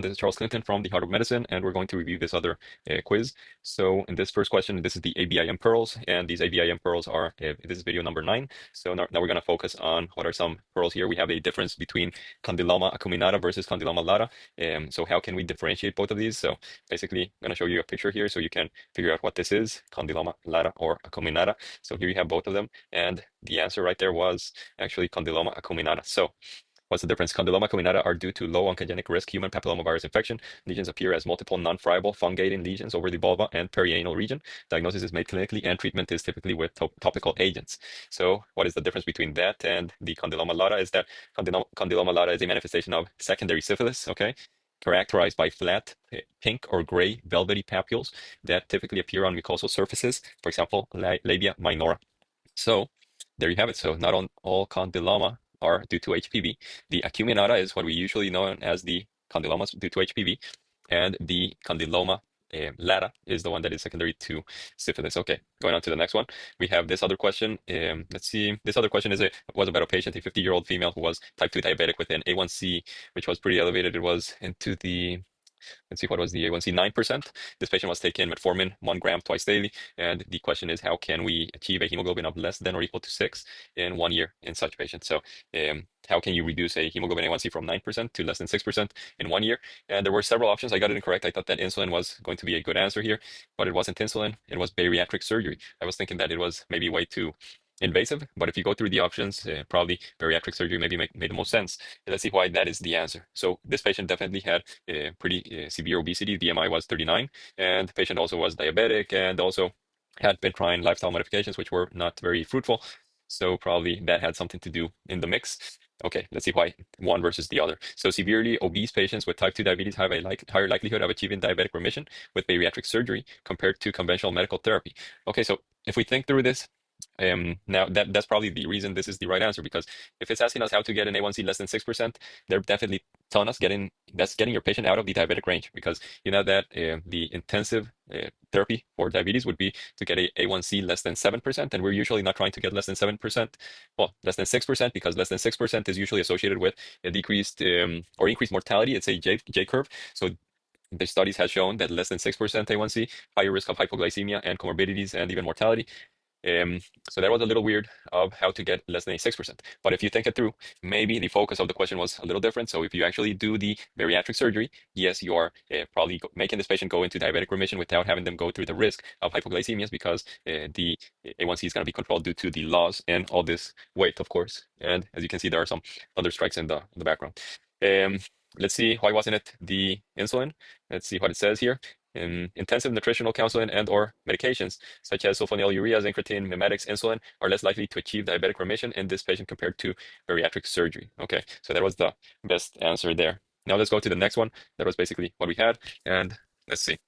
This is Charles Clinton from the Heart of Medicine, and we're going to review this other quiz. So in this first question, this is the ABIM pearls, and these ABIM pearls are, this is video number 9. So now we're going to focus on what are some pearls here. We have a difference between condyloma acuminata versus condyloma lata. So how can we differentiate both of these? So basically, I'm going to show you a picture here so you can figure out what this is, condyloma lata or acuminata. So here you have both of them, and the answer right there was actually condyloma acuminata. So what's the difference? Condyloma acuminata are due to low oncogenic risk human papillomavirus infection. Lesions appear as multiple non-friable fungating lesions over the vulva and perianal region. Diagnosis is made clinically, and treatment is typically with topical agents. So what is the difference between that and the condyloma lata? Is that condyloma lata is a manifestation of secondary syphilis, okay? Characterized by flat, pink or gray velvety papules that typically appear on mucosal surfaces, for example, labia minora. So there you have it. So not on all condyloma are due to HPV. The acuminata is what we usually know as the condylomas due to HPV, and the condyloma lata is the one that is secondary to syphilis. Okay, going on to the next one. We have this other question. Let's see. This other question was about a patient, a 50-year-old female who was type 2 diabetic with an A1C, which was pretty elevated. It was into the Let's see, what was the A1C? 9%. This patient was taking metformin 1 gram twice daily. And the question is, how can we achieve a hemoglobin of less than or equal to 6 in 1 year in such patients? So how can you reduce a hemoglobin A1C from 9% to less than 6% in 1 year? And there were several options. I got it incorrect. I thought that insulin was going to be a good answer here, but it wasn't insulin. It was bariatric surgery. I was thinking that it was maybe way too invasive, but if you go through the options, probably bariatric surgery maybe made the most sense. Let's see why that is the answer. So this patient definitely had pretty severe obesity. BMI was 39, and the patient also was diabetic and also had been trying lifestyle modifications, which were not very fruitful. So probably that had something to do in the mix. Okay, let's see why one versus the other. So severely obese patients with type 2 diabetes have a higher likelihood of achieving diabetic remission with bariatric surgery compared to conventional medical therapy. Okay, so if we think through this, now that's probably the reason this is the right answer, because if it's asking us how to get an A1C less than 6%, they're definitely telling us getting your patient out of the diabetic range, because you know that the intensive therapy for diabetes would be to get a A1C less than 7%, and we're usually not trying to get less than 7%, well, less than 6%, because less than 6% is usually associated with a decreased or increased mortality. It's a J curve. So the studies have shown that less than 6% A1C, higher risk of hypoglycemia and comorbidities and even mortality. Um, so that was a little weird of how to get less than a 6%. But if you think it through, maybe the focus of the question was a little different. So if you actually do the bariatric surgery, yes, you are probably making this patient go into diabetic remission without having them go through the risk of hypoglycemias, because the A1C is going to be controlled due to the laws and all this weight, of course. And as you can see, there are some other strikes in the background. Um, let's see, why wasn't it the insulin? Let's see what it says here. Intensive nutritional counseling and or medications such as sulfonylureas, incretin, mimetics, insulin are less likely to achieve diabetic remission in this patient compared to bariatric surgery. Okay, so that was the best answer there. Now let's go to the next one. That was basically what we had, and let's see.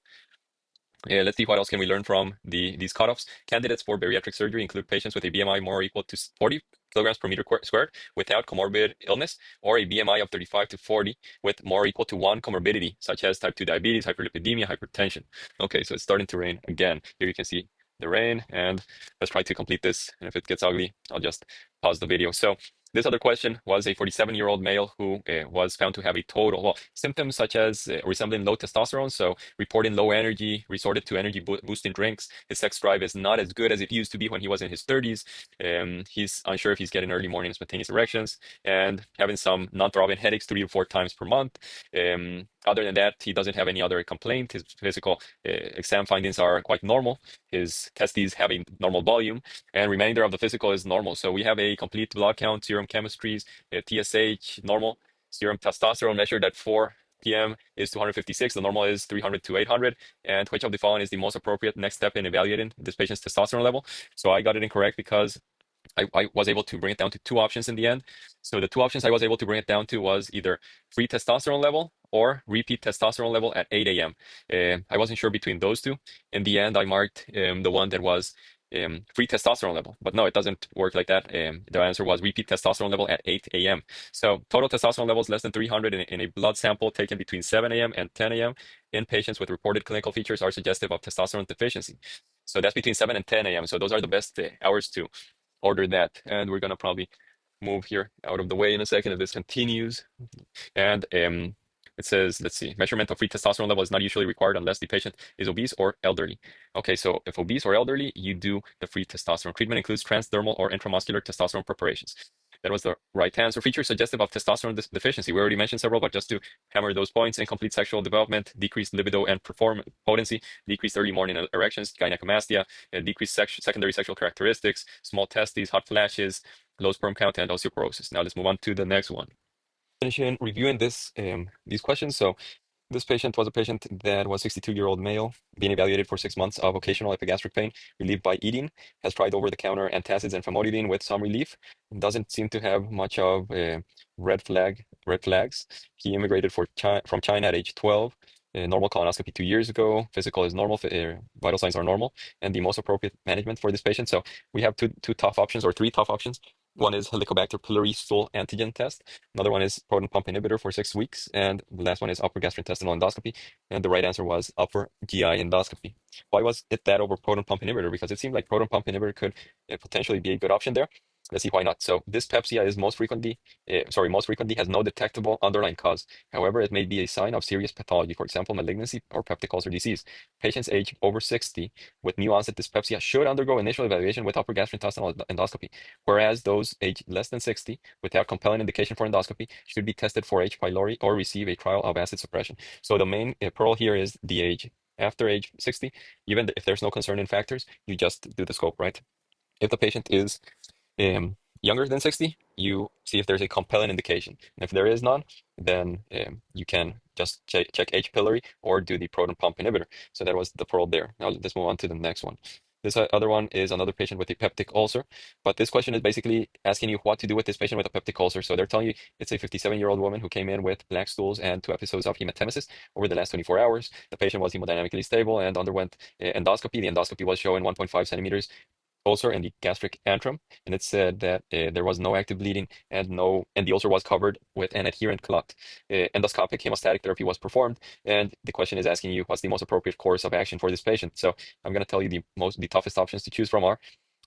Yeah, let's see what else can we learn from these cutoffs. Candidates for bariatric surgery include patients with a BMI more or equal to 40 kilograms per meter squared without comorbid illness, or a BMI of 35 to 40 with more or equal to one comorbidity, such as type 2 diabetes, hyperlipidemia, hypertension. Okay, so it's starting to rain again. Here you can see the rain, and let's try to complete this. And if it gets ugly, I'll just pause the video. So this other question was a 47-year-old male who was found to have a total, well, symptoms such as resembling low testosterone. So reporting low energy, resorted to energy boosting drinks. His sex drive is not as good as it used to be when he was in his 30s. He's unsure if he's getting early morning spontaneous erections, and having some non-throbbing headaches 3 to 4 times per month. Other than that, he doesn't have any other complaint. His physical exam findings are quite normal. His testes have a normal volume, and remainder of the physical is normal. So we have a complete blood count, serum chemistries, TSH normal, serum testosterone measured at 4 p.m. is 256. The normal is 300 to 800. And which of the following is the most appropriate next step in evaluating this patient's testosterone level? So I got it incorrect because I was able to bring it down to 2 options in the end. So the 2 options I was able to bring it down to was either free testosterone level or repeat testosterone level at 8 a.m. I wasn't sure between those two. In the end, I marked the one that was free testosterone level, but no, it doesn't work like that. The answer was repeat testosterone level at 8 a.m. So total testosterone levels less than 300 in a blood sample taken between 7 a.m. and 10 a.m. in patients with reported clinical features are suggestive of testosterone deficiency. So that's between 7 and 10 a.m. So those are the best hours to order that. And we're gonna probably move here out of the way in a second if this continues. And It says, let's see, measurement of free testosterone level is not usually required unless the patient is obese or elderly. Okay, so if obese or elderly, you do the free testosterone. Treatment includes transdermal or intramuscular testosterone preparations. That was the right answer. Features suggestive of testosterone deficiency. We already mentioned several, but just to hammer those points: incomplete sexual development, decreased libido and performance potency, decreased early morning erections, gynecomastia, decreased secondary sexual characteristics, small testes, hot flashes, low sperm count, and osteoporosis. Now let's move on to the next one. Finishing reviewing these questions. So this patient was a patient that was 62-year-old male, being evaluated for 6 months of occasional epigastric pain, relieved by eating, has tried over-the-counter antacids and famotidine with some relief, doesn't seem to have much of red flags. He immigrated from China at age 12. Normal colonoscopy 2 years ago. Physical is normal. Vital signs are normal, and the most appropriate management for this patient. So we have two tough options, or three tough options. One is Helicobacter pylori stool antigen test. Another one is proton pump inhibitor for 6 weeks. And the last one is upper gastrointestinal endoscopy. And the right answer was upper GI endoscopy. Why was it that over proton pump inhibitor? Because it seemed like proton pump inhibitor could potentially be a good option there. Let's see why not. So dyspepsia is most frequently has no detectable underlying cause. However, it may be a sign of serious pathology, for example, malignancy or peptic ulcer disease. Patients age over 60 with new onset dyspepsia should undergo initial evaluation with upper gastrointestinal endoscopy, whereas those aged less than 60 without compelling indication for endoscopy should be tested for H. pylori or receive a trial of acid suppression. So the main pearl here is the age. After age 60, even if there's no concerning factors, you just do the scope, right? If the patient is um, younger than 60, you see if there's a compelling indication. And if there is none, then you can just check H. pylori or do the proton pump inhibitor. So that was the pearl there. Now let's move on to the next one. This other one is another patient with a peptic ulcer, but this question is basically asking you what to do with this patient with a peptic ulcer. So they're telling you it's a 57-year-old woman who came in with black stools and 2 episodes of hematemesis over the last 24 hours. The patient was hemodynamically stable and underwent endoscopy. The endoscopy was showing 1.5 centimeters ulcer in the gastric antrum, and it said that there was no active bleeding and the ulcer was covered with an adherent clot. Endoscopic hemostatic therapy was performed, and the question is asking you what's the most appropriate course of action for this patient. So I'm going to tell you the toughest options to choose from are: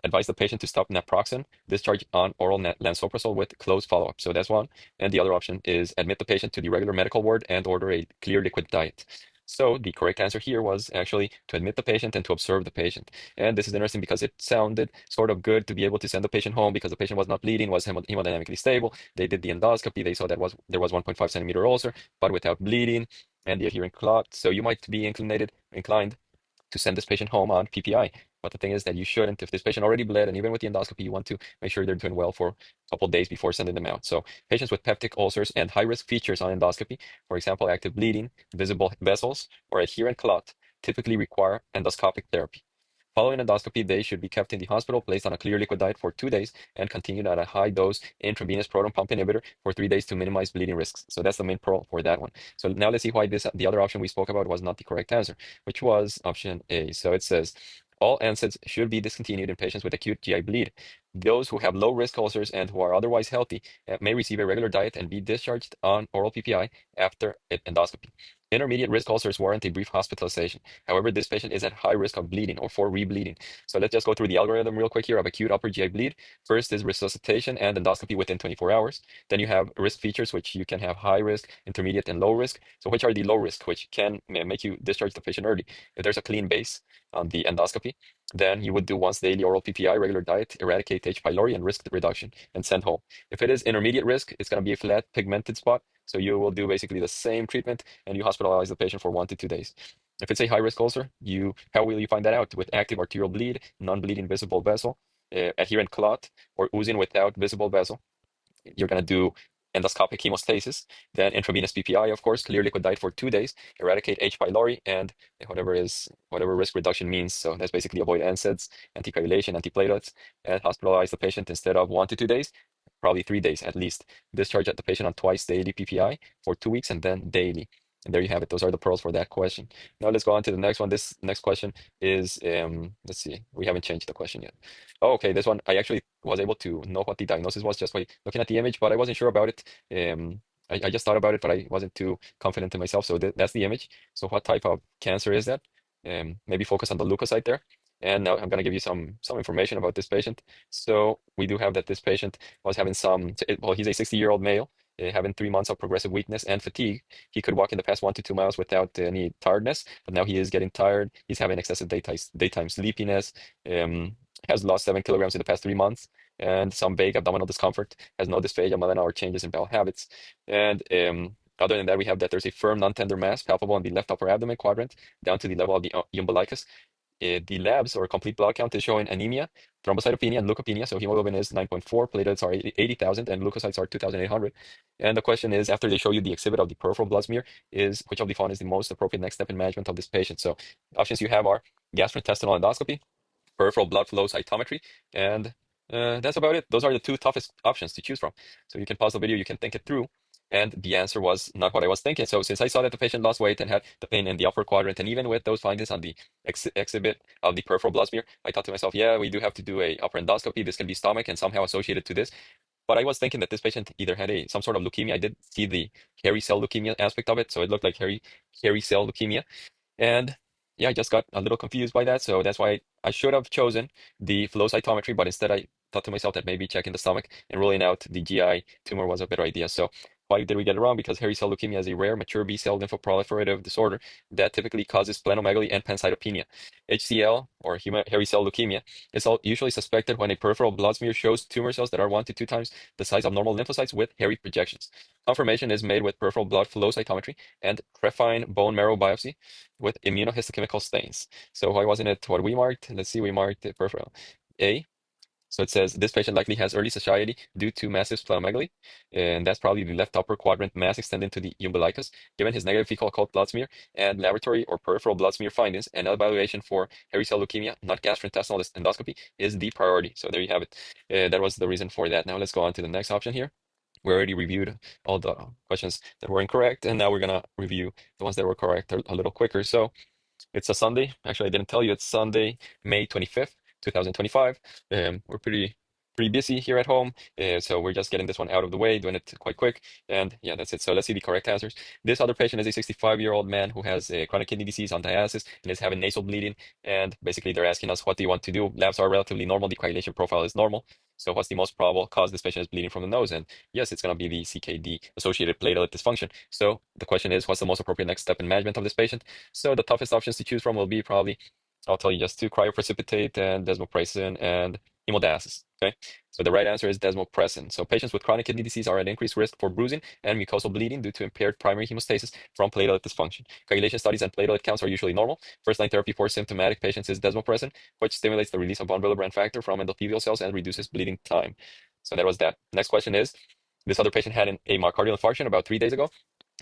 advise the patient to stop naproxen, discharge on oral lansoprazole with close follow-up. So that's one. And the other option is admit the patient to the regular medical ward and order a clear liquid diet. So the correct answer here was actually to admit the patient and to observe the patient. And this is interesting because it sounded sort of good to be able to send the patient home because the patient was not bleeding, was hemodynamically stable. They did the endoscopy. They saw that there was 1.5 centimeter ulcer, but without bleeding and the adherent clot. So you might be inclined to send this patient home on PPI. But the thing is that you shouldn't. If this patient already bled, and even with the endoscopy, you want to make sure they're doing well for a couple of days before sending them out. So patients with peptic ulcers and high-risk features on endoscopy, for example, active bleeding, visible vessels, or adherent clot, typically require endoscopic therapy. Following endoscopy, they should be kept in the hospital, placed on a clear liquid diet for 2 days, and continued at a high dose intravenous proton pump inhibitor for 3 days to minimize bleeding risks. So that's the main pearl for that one. So now let's see why the other option we spoke about was not the correct answer, which was option A. So it says all NSAIDs should be discontinued in patients with acute GI bleed. Those who have low risk ulcers and who are otherwise healthy may receive a regular diet and be discharged on oral PPI after endoscopy. Intermediate risk ulcers warrant a brief hospitalization. However, this patient is at high risk of bleeding or for rebleeding. So let's just go through the algorithm real quick here of acute upper GI bleed. First is resuscitation and endoscopy within 24 hours. Then you have risk features, which you can have high risk, intermediate, and low risk. So which are the low risk, which can make you discharge the patient early? If there's a clean base on the endoscopy, then you would do once daily oral PPI, regular diet, eradicate H. pylori, and risk reduction, and send home. If it is intermediate risk, it's going to be a flat pigmented spot. So you will do basically the same treatment and you hospitalize the patient for 1 to 2 days. If it's a high risk ulcer, how will you find that out? With active arterial bleed, non-bleeding visible vessel, adherent clot, or oozing without visible vessel. You're going to do endoscopic hemostasis, then intravenous PPI, of course, clear liquid diet for 2 days, eradicate H. pylori, and whatever risk reduction means. So that's basically avoid NSAIDs, anticoagulation, antiplatelets, and hospitalize the patient instead of 1 to 2 days, probably 3 days at least. Discharge the patient on twice daily PPI for 2 weeks and then daily. And there you have it. Those are the pearls for that question. Now let's go on to the next one. This next question is, let's see, we haven't changed the question yet. Oh, okay, this one, I actually was able to know what the diagnosis was just by looking at the image, but I wasn't sure about it. I just thought about it, but I wasn't too confident in myself. So that's the image. So what type of cancer is that? Maybe focus on the leukocyte there. And now I'm going to give you some information about this patient. So we do have that this patient was having well, he's a 60-year-old male having 3 months of progressive weakness and fatigue. He could walk in the past 1 to 2 miles without any tiredness, but now he is getting tired. He's having excessive daytime sleepiness. Um, has lost 7 kilograms in the past 3 months, and some vague abdominal discomfort. Has no dysphagia, melena, or changes in bowel habits. And other than that, we have that there's a firm, non-tender mass palpable in the left upper abdomen quadrant down to the level of the umbilicus. The labs or complete blood count is showing anemia, thrombocytopenia, and leukopenia. So hemoglobin is 9.4, platelets are 80,000, and leukocytes are 2,800. And the question is, after they show you the exhibit of the peripheral blood smear, is which of the following is the most appropriate next step in management of this patient? So options you have are gastrointestinal endoscopy, peripheral blood flow cytometry, and that's about it. Those are the two toughest options to choose from. So you can pause the video, you can think it through. And the answer was not what I was thinking. So since I saw that the patient lost weight and had the pain in the upper quadrant, and even with those findings on the exhibit of the peripheral blood smear, I thought to myself, yeah, we do have to do a upper endoscopy. This can be stomach and somehow associated to this. But I was thinking that this patient either had some sort of leukemia. I did see the hairy cell leukemia aspect of it, so it looked like hairy cell leukemia. And yeah, I just got a little confused by that. So that's why I should have chosen the flow cytometry, but instead I thought to myself that maybe checking the stomach and ruling out the GI tumor was a better idea. So why did we get it wrong? Because hairy cell leukemia is a rare mature B cell lymphoproliferative disorder that typically causes splenomegaly and pancytopenia. HCL or hairy cell leukemia is usually suspected when a peripheral blood smear shows tumor cells that are 1 to 2 times the size of normal lymphocytes with hairy projections. Confirmation is made with peripheral blood flow cytometry and trephine bone marrow biopsy with immunohistochemical stains. So why wasn't it what we marked? Let's see, we marked the peripheral A. So it says this patient likely has early satiety due to massive splenomegaly, and that's probably the left upper quadrant mass extending to the umbilicus. Given his negative fecal occult blood smear and laboratory or peripheral blood smear findings, an evaluation for hairy cell leukemia, not gastrointestinal endoscopy, is the priority. So there you have it. That was the reason for that. Now let's go on to the next option here. We already reviewed all the questions that were incorrect, and now we're gonna review the ones that were correct a little quicker. So it's a Sunday. Actually, I didn't tell you it's Sunday, May 25th, 2025. We're pretty busy here at home, so we're just getting this one out of the way, doing it quite quick. And yeah, that's it. So let's see the correct answers. This other patient is a 65-year-old man who has a chronic kidney disease on dialysis and is having nasal bleeding. And basically, they're asking us, what do you want to do? Labs are relatively normal. The coagulation profile is normal. So what's the most probable cause this patient is bleeding from the nose? And yes, it's going to be the CKD associated platelet dysfunction. So the question is, what's the most appropriate next step in management of this patient? So the toughest options to choose from will be probably, I'll tell you, just to cryoprecipitate and desmopressin and hemodialysis. Okay, so the right answer is desmopressin. So patients with chronic kidney disease are at increased risk for bruising and mucosal bleeding due to impaired primary hemostasis from platelet dysfunction. Coagulation studies and platelet counts are usually normal. First-line therapy for symptomatic patients is desmopressin, which stimulates the release of von Willebrand factor from endothelial cells and reduces bleeding time. So that was that. Next question is, this other patient had a myocardial infarction about 3 days ago.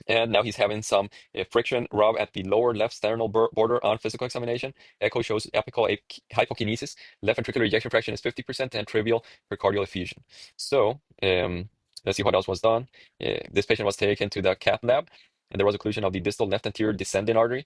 And now he's having some friction rub at the lower left sternal border on physical examination. Echo shows apical hypokinesis. Left ventricular ejection fraction is 50% and trivial precardial effusion. So let's see what else was done. This patient was taken to the cath lab, and there was occlusion of the distal left anterior descending artery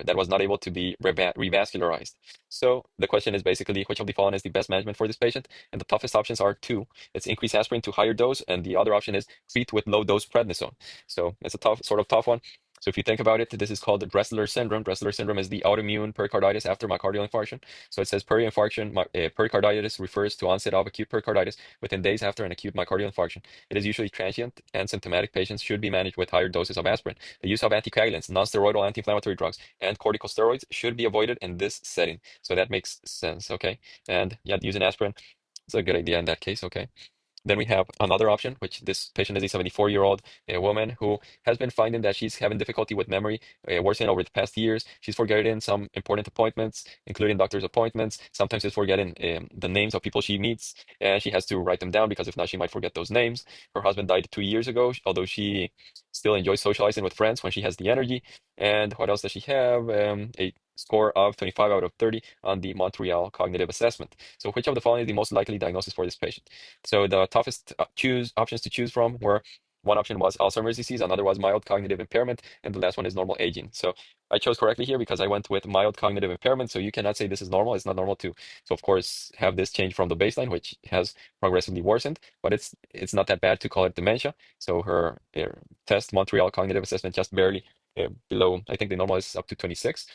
that was not able to be revascularized. So the question is basically, which of the following is the best management for this patient? And the toughest options are two. It's increase aspirin to higher dose, and the other option is treat with low dose prednisone. So it's a tough one. So if you think about it, this is called Dressler syndrome. Dressler syndrome is the autoimmune pericarditis after myocardial infarction. So it says peri-infarction pericarditis refers to onset of acute pericarditis within days after an acute myocardial infarction. It is usually transient, and symptomatic patients should be managed with higher doses of aspirin. The use of anticoagulants, non-steroidal anti-inflammatory drugs, and corticosteroids should be avoided in this setting. So that makes sense, okay? And yeah, using aspirin is a good idea in that case, okay? Then we have another option, which this patient is a 74-year-old woman who has been finding that she's having difficulty with memory, worsening over the past years. She's forgetting some important appointments, including doctor's appointments. Sometimes she's forgetting the names of people she meets, and she has to write them down because if not, she might forget those names. Her husband died 2 years ago, although she still enjoys socializing with friends when she has the energy. And what else does she have? A score of 25 out of 30 on the Montreal Cognitive Assessment. So which of the following is the most likely diagnosis for this patient? So the toughest options to choose from were, one option was Alzheimer's disease, another was mild cognitive impairment, and the last one is normal aging. So I chose correctly here because I went with mild cognitive impairment. So you cannot say this is normal. It's not normal to, so of course, have this change from the baseline, which has progressively worsened, but it's not that bad to call it dementia. So her test Montreal Cognitive Assessment just barely below. I think the normal is up to 26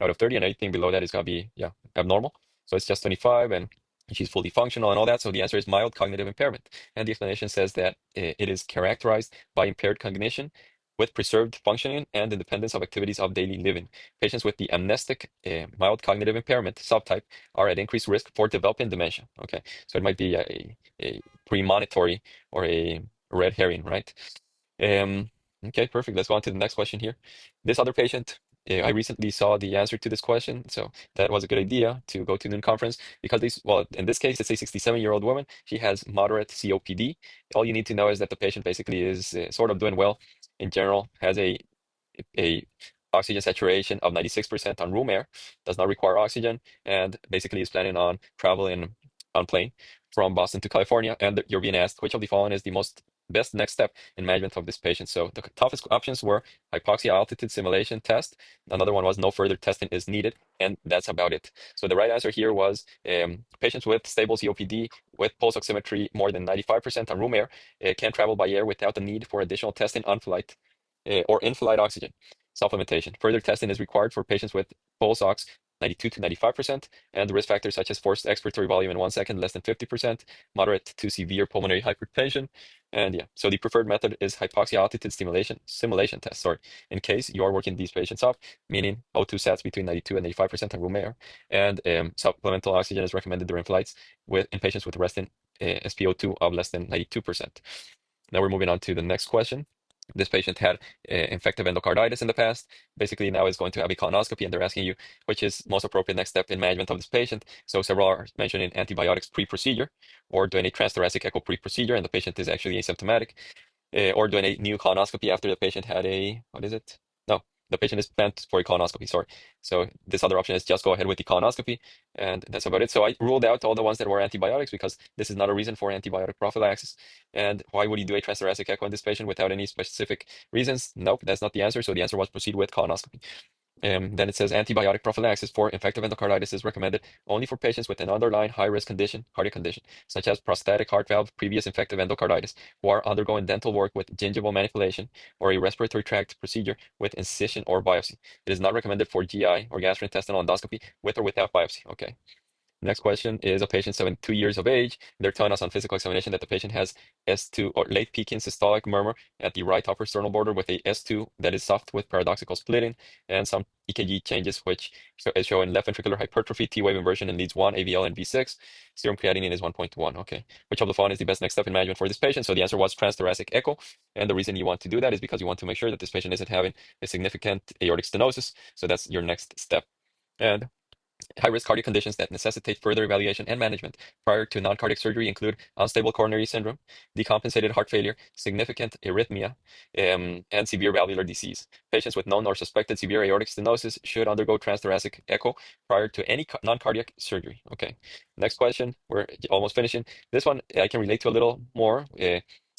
out of 30, and anything below that is gonna be, yeah, abnormal. So it's just 25, and she's fully functional and all that. So the answer is mild cognitive impairment. And the explanation says that it is characterized by impaired cognition with preserved functioning and independence of activities of daily living. Patients with the amnestic mild cognitive impairment subtype are at increased risk for developing dementia. Okay, so it might be a premonitory or a red herring, right? Um, okay, perfect. Let's go on to the next question here. This other patient, I recently saw the answer to this question, so that was a good idea to go to noon conference because these, well, in this case, it's a 67-year-old woman. She has moderate COPD. All you need to know is that the patient basically is sort of doing well in general, has a oxygen saturation of 96% on room air, does not require oxygen, and basically is planning on traveling on plane from Boston to California. And you're being asked which of the following is the most best next step in management of this patient. So the toughest options were hypoxia altitude simulation test. Another one was no further testing is needed, and that's about it. So the right answer here was patients with stable COPD with pulse oximetry more than 95% on room air can travel by air without the need for additional testing on flight or in-flight oxygen supplementation. Further testing is required for patients with pulse ox 92 to 95%, and the risk factors such as forced expiratory volume in 1 second less than 50%, moderate to severe pulmonary hypertension. And yeah, so the preferred method is hypoxia altitude simulation test. Sorry, in case you are working these patients up, meaning O2 sats between 92 and 85% on room air, and supplemental oxygen is recommended during flights in patients with resting SpO2 of less than 92%. Now we're moving on to the next question. This patient had infective endocarditis in the past. Basically, now is going to have a colonoscopy, and they're asking you which is most appropriate next step in management of this patient. So several are mentioning antibiotics pre-procedure, or doing a transthoracic echo pre-procedure, and the patient is actually asymptomatic, or doing a new colonoscopy after the patient had a, what is it? No, the patient is planned for a colonoscopy, sorry. So this other option is just go ahead with the colonoscopy, and that's about it. So I ruled out all the ones that were antibiotics because this is not a reason for antibiotic prophylaxis. And why would you do a transthoracic echo in this patient without any specific reasons? Nope, that's not the answer. So the answer was proceed with colonoscopy. Then it says antibiotic prophylaxis for infective endocarditis is recommended only for patients with an underlying high-risk condition, cardiac condition, such as prostatic heart valve, previous infective endocarditis, who are undergoing dental work with gingival manipulation or a respiratory tract procedure with incision or biopsy. It is not recommended for GI or gastrointestinal endoscopy with or without biopsy. Okay. Next question is a patient 72 years of age. They're telling us on physical examination that the patient has S2 or late peaking systolic murmur at the right upper sternal border with a S2 that is soft with paradoxical splitting and some EKG changes, which is showing left ventricular hypertrophy, T-wave inversion in leads 1, AVL, and V6. Serum creatinine is 1.1. Okay. Which of the following is the best next step in management for this patient? So the answer was transthoracic echo. And the reason you want to do that is because you want to make sure that this patient isn't having a significant aortic stenosis. So that's your next step. And high-risk cardiac conditions that necessitate further evaluation and management prior to non-cardiac surgery include unstable coronary syndrome, decompensated heart failure, significant arrhythmia, and severe valvular disease. Patients with known or suspected severe aortic stenosis should undergo transthoracic echo prior to any non-cardiac surgery. Okay, next question. We're almost finishing. This one I can relate to a little more.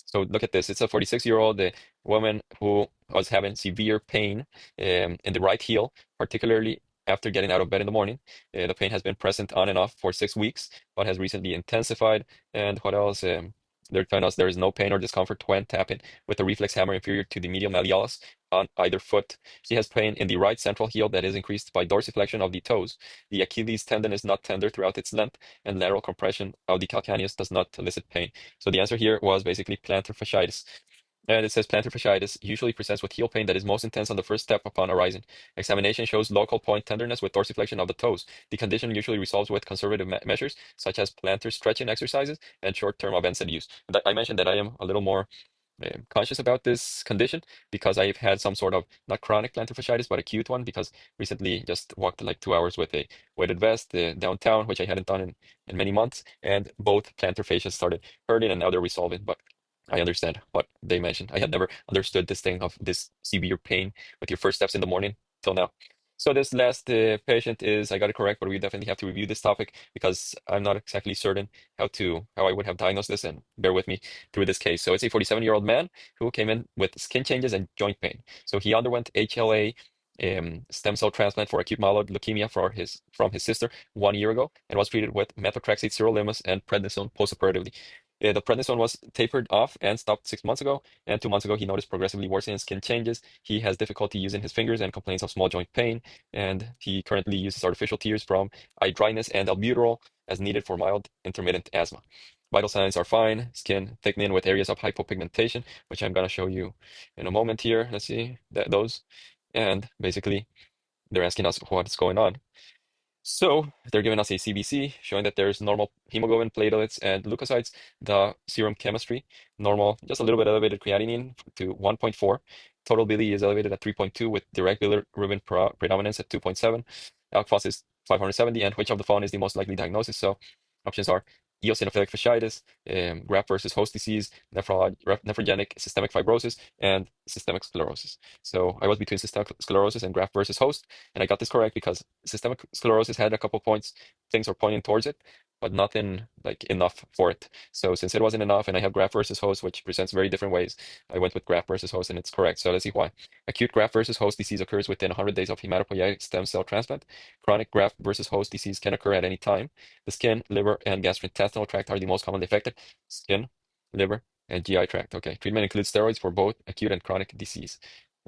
So look at this. It's a 46-year-old woman who was having severe pain in the right heel, particularly after getting out of bed in the morning. The pain has been present on and off for 6 weeks, but has recently intensified. And what else? They're telling us there is no pain or discomfort when tapping with the reflex hammer inferior to the medial malleolus on either foot. She has pain in the right central heel that is increased by dorsiflexion of the toes. The Achilles tendon is not tender throughout its length, and lateral compression of the calcaneus does not elicit pain. So the answer here was basically plantar fasciitis. And it says plantar fasciitis usually presents with heel pain that is most intense on the first step upon arising. Examination shows local point tenderness with dorsiflexion of the toes. The condition usually resolves with conservative measures such as plantar stretching exercises and short-term of NSAID use. I mentioned that I am a little more conscious about this condition because I've had some sort of not chronic plantar fasciitis but acute one because recently just walked like 2 hours with a weighted vest downtown, which I hadn't done in many months, and both plantar fascias started hurting and now they're resolving. But I understand what they mentioned. I had never understood this thing of this severe pain with your first steps in the morning till now. So this last patient is, I got it correct, but we definitely have to review this topic because I'm not exactly certain how I would have diagnosed this, and bear with me through this case. So it's a 47-year-old man who came in with skin changes and joint pain. So he underwent HLA stem cell transplant for acute myeloid leukemia from his sister 1 year ago and was treated with methotrexate, sirolimus, and prednisone postoperatively. The prednisone was tapered off and stopped 6 months ago, and 2 months ago he noticed progressively worsening skin changes. He has difficulty using his fingers and complains of small joint pain, and he currently uses artificial tears from eye dryness and albuterol as needed for mild intermittent asthma. Vital signs are fine, skin thickening with areas of hypopigmentation, which I'm going to show you in a moment here. Let's see those. And basically, they're asking us what's going on. So they're giving us a CBC showing that there's normal hemoglobin, platelets, and leukocytes. The serum chemistry, normal, just a little bit elevated creatinine to 1.4. Total bili is elevated at 3.2 with direct bilirubin predominance at 2.7. Alk phos is 570, and which of the following is the most likely diagnosis? So options are eosinophilic fasciitis, graft versus host disease, nephrogenic systemic fibrosis, and systemic sclerosis. So I was between systemic sclerosis and graft versus host, and I got this correct because systemic sclerosis had a couple points, things are pointing towards it, but nothing like enough for it. So since it wasn't enough, and I have graft versus host, which presents very different ways, I went with graft versus host, and it's correct. So let's see why. Acute graft versus host disease occurs within 100 days of hematopoietic stem cell transplant. Chronic graft versus host disease can occur at any time. The skin, liver, and gastrointestinal tract are the most commonly affected. Skin, liver, and GI tract. Okay. Treatment includes steroids for both acute and chronic disease.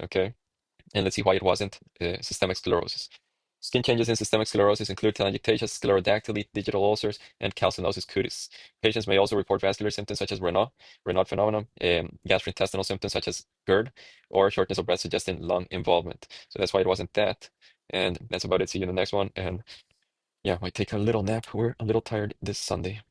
Okay. And let's see why it wasn't systemic sclerosis. Skin changes in systemic sclerosis include telangiectasia, sclerodactyly, digital ulcers, and calcinosis cutis. Patients may also report vascular symptoms such as Raynaud phenomenon, gastrointestinal symptoms such as GERD, or shortness of breath suggesting lung involvement. So that's why it wasn't that. And that's about it. See you in the next one. And yeah, might take a little nap. We're a little tired this Sunday.